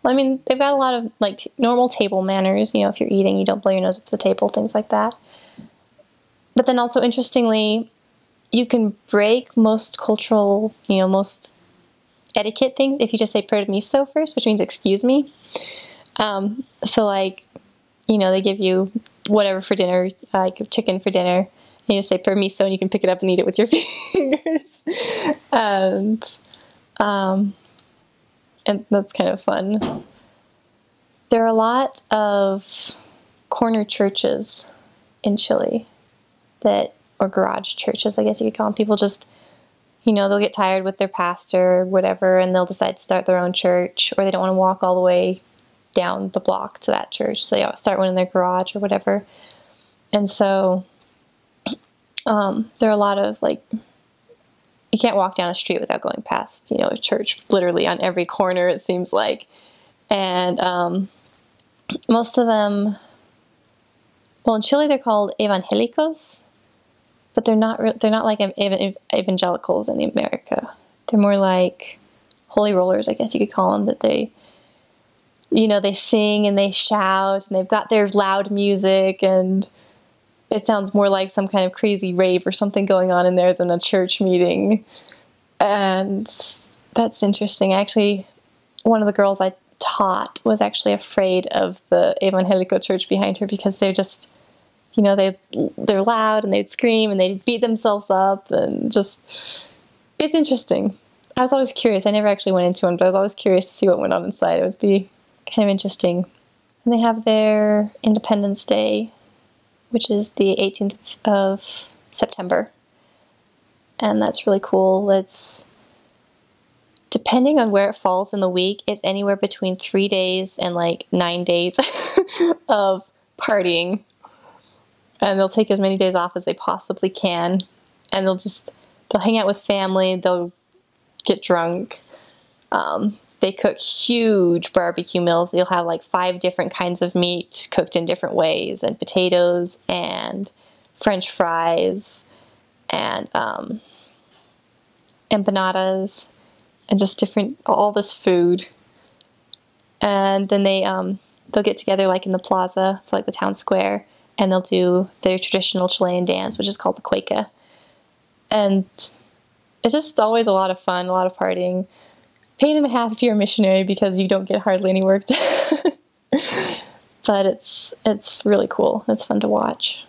Well, I mean, they've got a lot of, like, normal table manners. You know, if you're eating, you don't blow your nose up to the table, things like that. But then also, interestingly, you can break most cultural, you know, most etiquette things if you just say permiso first, which means excuse me. So, like, you know, they give you whatever for dinner, like chicken for dinner, and you just say permiso, and you can pick it up and eat it with your fingers. and, and that's kind of fun. There are a lot of corner churches in Chile or garage churches, I guess you could call them. People just, you know, they'll get tired with their pastor or whatever, and they'll decide to start their own church, or they don't want to walk all the way down the block to that church, so they start one in their garage or whatever. And so there are a lot of, like, you can't walk down a street without going past, you know, a church literally on every corner, it seems like. And most of them, well, in Chile they're called Evangelicals, but they're not like Evangelicals in America. They're more like holy rollers, I guess you could call them, that they, you know, they sing and they shout, and they've got their loud music, and it sounds more like some kind of crazy rave or something going on in there than a church meeting. And that's interesting. Actually, one of the girls I taught was actually afraid of the Evangelical church behind her, because they're just, you know, they're loud, and they'd scream, and they'd beat themselves up, and just, it's interesting. I was always curious. I never actually went into one, but I was always curious to see what went on inside. It would be kind of interesting. And they have their Independence Day, which is the 18th of September. And that's really cool. It's, depending on where it falls in the week, it's anywhere between 3 days and like 9 days of partying. And they'll take as many days off as they possibly can. And they'll hang out with family, they'll get drunk. They cook huge barbecue meals. You'll have like 5 different kinds of meat cooked in different ways, and potatoes, and French fries, and empanadas, and just all this food. And then they'll get together like in the plaza, so like the town square, and they'll do their traditional Chilean dance, which is called the cueca. And it's just always a lot of fun, a lot of partying. Pain in the half if you're a missionary, because you don't get hardly any work done. But it's really cool. It's fun to watch.